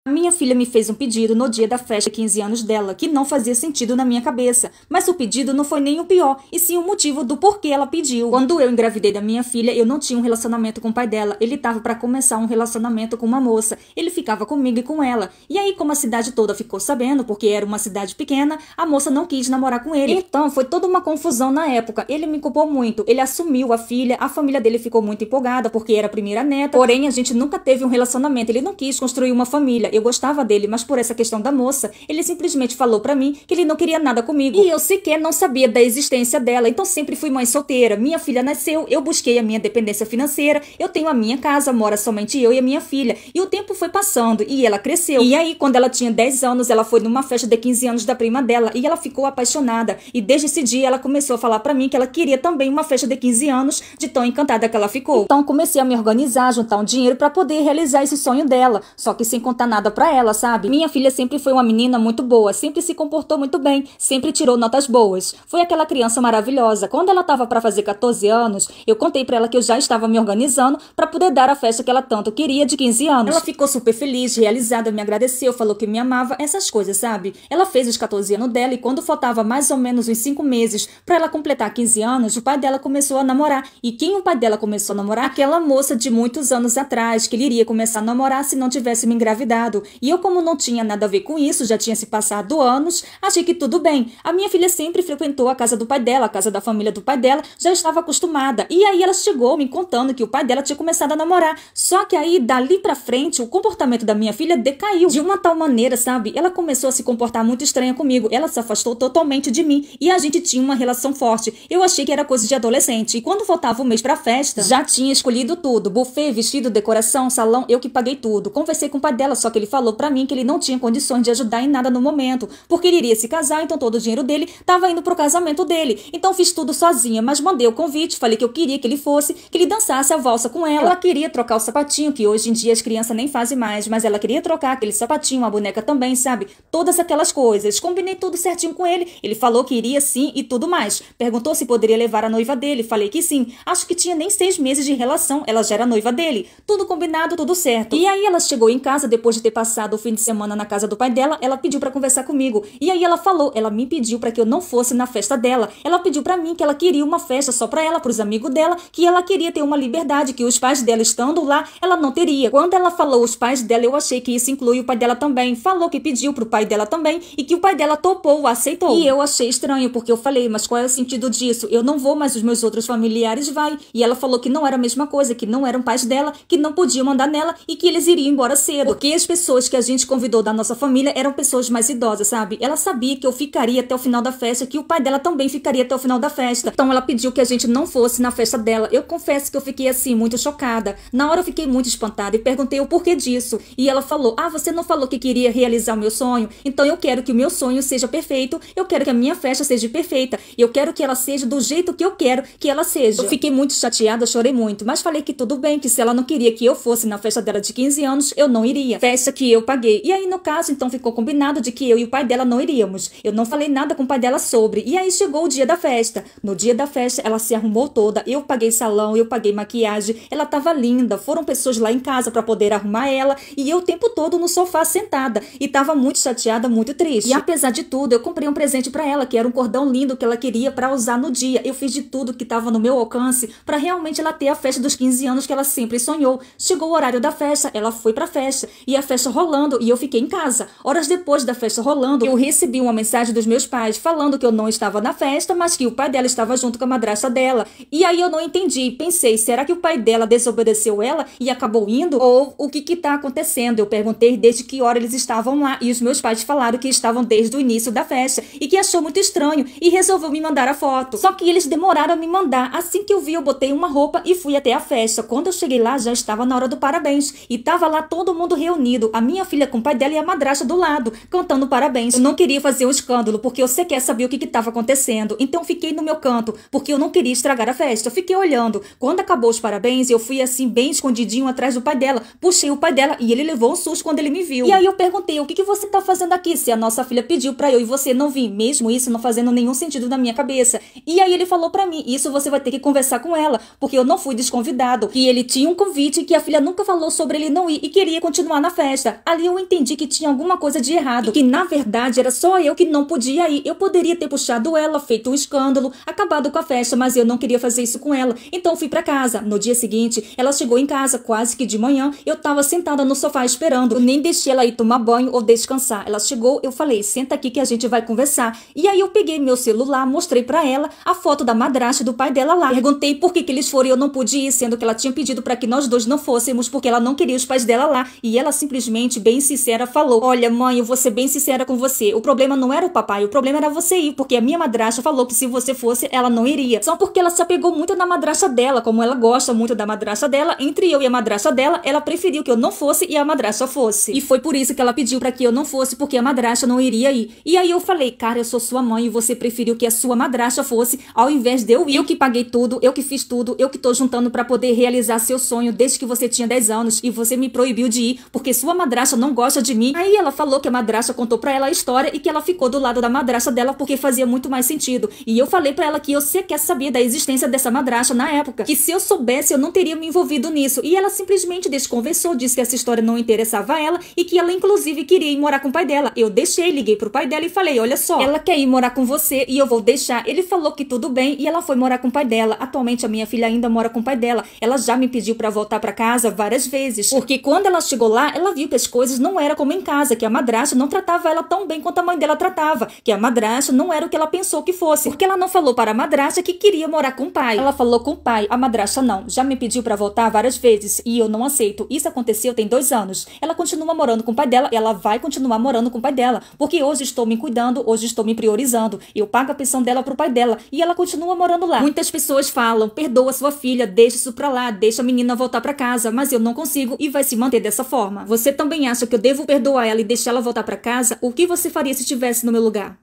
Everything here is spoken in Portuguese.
A minha filha me fez um pedido no dia da festa de 15 anos dela, que não fazia sentido na minha cabeça. Mas o pedido não foi nem o pior, e sim o motivo do porquê ela pediu. Quando eu engravidei da minha filha, eu não tinha um relacionamento com o pai dela. Ele tava pra começar um relacionamento com uma moça. Ele ficava comigo e com ela. E aí, como a cidade toda ficou sabendo, porque era uma cidade pequena, a moça não quis namorar com ele. Então, foi toda uma confusão na época. Ele me culpou muito. Ele assumiu a filha, a família dele ficou muito empolgada, porque era a primeira neta. Porém, a gente nunca teve um relacionamento. Ele não quis construir uma família. Eu gostava dele, mas por essa questão da moça, ele simplesmente falou pra mim que ele não queria nada comigo. E eu sequer não sabia da existência dela, então sempre fui mãe solteira. Minha filha nasceu, eu busquei a minha dependência financeira, eu tenho a minha casa, mora somente eu e a minha filha. E o tempo foi passando e ela cresceu. E aí, quando ela tinha 10 anos, ela foi numa festa de 15 anos da prima dela e ela ficou apaixonada. E desde esse dia, ela começou a falar pra mim que ela queria também uma festa de 15 anos, de tão encantada que ela ficou. Então, comecei a me organizar, juntar um dinheiro pra poder realizar esse sonho dela, só que sem contar nada pra ela, sabe? Minha filha sempre foi uma menina muito boa, sempre se comportou muito bem, sempre tirou notas boas. Foi aquela criança maravilhosa. Quando ela tava pra fazer 14 anos, eu contei pra ela que eu já estava me organizando pra poder dar a festa que ela tanto queria de 15 anos. Ela ficou super feliz, realizada, me agradeceu, falou que me amava, essas coisas, sabe? Ela fez os 14 anos dela e quando faltava mais ou menos uns 5 meses pra ela completar 15 anos, o pai dela começou a namorar. E quem o pai dela começou a namorar? Aquela moça de muitos anos atrás, que ele iria começar a namorar se não tivesse me engravidado. E eu, como não tinha nada a ver com isso, já tinha se passado anos, achei que tudo bem. A minha filha sempre frequentou a casa do pai dela, a casa da família do pai dela, já estava acostumada. E aí ela chegou me contando que o pai dela tinha começado a namorar. Só que aí, dali pra frente, o comportamento da minha filha decaiu. De uma tal maneira, sabe? Ela começou a se comportar muito estranha comigo. Ela se afastou totalmente de mim. E a gente tinha uma relação forte. Eu achei que era coisa de adolescente. E quando faltava um mês pra festa, já tinha escolhido tudo. Buffet, vestido, decoração, salão, eu que paguei tudo. Conversei com o pai dela, só que ele falou pra mim que ele não tinha condições de ajudar em nada no momento, porque ele iria se casar, então todo o dinheiro dele estava indo pro casamento dele. Então fiz tudo sozinha, mas mandei o convite, falei que eu queria que ele fosse, que ele dançasse a valsa com ela. Ela queria trocar o sapatinho, que hoje em dia as crianças nem fazem mais, mas ela queria trocar aquele sapatinho, a boneca também, sabe? Todas aquelas coisas. Combinei tudo certinho com ele, ele falou que iria sim e tudo mais. Perguntou se poderia levar a noiva dele, falei que sim. Acho que tinha nem 6 meses de relação, ela já era noiva dele. Tudo combinado, tudo certo. E aí ela chegou em casa, depois de ter passado o fim de semana na casa do pai dela, ela pediu pra conversar comigo. E aí ela falou, ela me pediu pra que eu não fosse na festa dela. Ela pediu pra mim que ela queria uma festa só pra ela, pros amigos dela, que ela queria ter uma liberdade, que os pais dela estando lá, ela não teria. Quando ela falou os pais dela, eu achei que isso inclui o pai dela também. Falou que pediu pro pai dela também e que o pai dela topou, aceitou. E eu achei estranho, porque eu falei, mas qual é o sentido disso? Eu não vou, mas os meus outros familiares vai. E ela falou que não era a mesma coisa, que não eram pais dela, que não podiam mandar nela e que eles iriam embora cedo. Porque as pessoas que a gente convidou da nossa família eram pessoas mais idosas, sabe? Ela sabia que eu ficaria até o final da festa, que o pai dela também ficaria até o final da festa. Então ela pediu que a gente não fosse na festa dela. Eu confesso que eu fiquei assim, muito chocada. Na hora eu fiquei muito espantada e perguntei o porquê disso. E ela falou, você não falou que queria realizar o meu sonho? Então eu quero que o meu sonho seja perfeito, eu quero que a minha festa seja perfeita. E eu quero que ela seja do jeito que eu quero que ela seja. Eu fiquei muito chateada, chorei muito, mas falei que tudo bem, que se ela não queria que eu fosse na festa dela de 15 anos, eu não iria. Festa que eu paguei. E aí, no caso, então ficou combinado de que eu e o pai dela não iríamos. Eu não falei nada com o pai dela sobre. E aí chegou o dia da festa. No dia da festa, ela se arrumou toda. Eu paguei salão, eu paguei maquiagem. Ela tava linda. Foram pessoas lá em casa pra poder arrumar ela. E eu o tempo todo no sofá sentada. E tava muito chateada, muito triste. E apesar de tudo, eu comprei um presente pra ela, que era um cordão lindo que ela queria pra usar no dia. Eu fiz de tudo que tava no meu alcance pra realmente ela ter a festa dos 15 anos que ela sempre sonhou. Chegou o horário da festa, ela foi pra festa. E a festa rolando, e eu fiquei em casa. Horas depois da festa rolando, eu recebi uma mensagem dos meus pais falando que eu não estava na festa, mas que o pai dela estava junto com a madrasta dela. E aí eu não entendi. Pensei, será que o pai dela desobedeceu ela e acabou indo? Ou o que tá acontecendo? Eu perguntei desde que hora eles estavam lá. E os meus pais falaram que estavam desde o início da festa. E que achou muito estranho. E resolveu me mandar a foto. Só que eles demoraram a me mandar. Assim que eu vi, eu botei uma roupa e fui até a festa. Quando eu cheguei lá, já estava na hora do parabéns. E tava lá todo mundo reunido. A minha filha com o pai dela e a madrasta do lado, cantando parabéns. Eu não queria fazer um escândalo, porque eu sequer sabia o que estava acontecendo. Então fiquei no meu canto, porque eu não queria estragar a festa. Eu fiquei olhando. Quando acabou os parabéns, eu fui assim, bem escondidinho atrás do pai dela. Puxei o pai dela e ele levou um susto quando ele me viu. E aí eu perguntei, o que você tá fazendo aqui? Se a nossa filha pediu pra eu e você não vir. Mesmo isso não fazendo nenhum sentido na minha cabeça. E aí ele falou pra mim, isso você vai ter que conversar com ela, porque eu não fui desconvidado. Que ele tinha um convite, que a filha nunca falou sobre ele não ir e queria continuar na festa. festa. Ali eu entendi que tinha alguma coisa de errado, e que na verdade era só eu que não podia ir. Eu poderia ter puxado ela, feito um escândalo, acabado com a festa, mas eu não queria fazer isso com ela. Então fui pra casa. No dia seguinte, ela chegou em casa quase que de manhã. Eu tava sentada no sofá esperando. Eu nem deixei ela ir tomar banho ou descansar. Ela chegou, eu falei, senta aqui que a gente vai conversar. E aí eu peguei meu celular, mostrei pra ela a foto da madrasta e do pai dela lá. Perguntei por que eles foram e eu não pude ir, sendo que ela tinha pedido pra que nós dois não fôssemos, porque ela não queria os pais dela lá. E ela simplesmente, bem sincera, falou, olha mãe, eu vou ser bem sincera com você. O problema não era o papai, o problema era você ir, porque a minha madrasta falou que se você fosse, ela não iria. Só porque ela se apegou muito na madrasta dela, como ela gosta muito da madrasta dela, entre eu e a madrasta dela, ela preferiu que eu não fosse e a madrasta fosse. E foi por isso que ela pediu pra que eu não fosse, porque a madrasta não iria ir. E aí eu falei, cara, eu sou sua mãe e você preferiu que a sua madrasta fosse, ao invés de eu ir. Eu que paguei tudo, eu que fiz tudo, eu que tô juntando pra poder realizar seu sonho desde que você tinha 10 anos e você me proibiu de ir, porque sua madrasta não gosta de mim. Aí ela falou que a madrasta contou pra ela a história e que ela ficou do lado da madrasta dela porque fazia muito mais sentido. E eu falei pra ela que eu sequer sabia da existência dessa madrasta na época, que se eu soubesse eu não teria me envolvido nisso. E ela simplesmente desconversou, disse que essa história não interessava a ela e que ela inclusive queria ir morar com o pai dela. Eu deixei, liguei pro pai dela e falei, olha só, ela quer ir morar com você e eu vou deixar. Ele falou que tudo bem e ela foi morar com o pai dela. Atualmente a minha filha ainda mora com o pai dela. Ela já me pediu pra voltar pra casa várias vezes, porque quando ela chegou lá, ela viu que as coisas não eram como em casa, que a madrasta não tratava ela tão bem quanto a mãe dela tratava, que a madrasta não era o que ela pensou que fosse, porque ela não falou para a madrasta que queria morar com o pai. Ela falou com o pai, a madrasta não. Já me pediu pra voltar várias vezes e eu não aceito. Isso aconteceu tem 2 anos. Ela continua morando com o pai dela e ela vai continuar morando com o pai dela, porque hoje estou me cuidando, hoje estou me priorizando. Eu pago a pensão dela pro pai dela e ela continua morando lá. Muitas pessoas falam, perdoa sua filha, deixa isso pra lá, deixa a menina voltar pra casa, mas eu não consigo e vai se manter dessa forma. Você também acha que eu devo perdoar ela e deixar ela voltar pra casa? O que você faria se estivesse no meu lugar?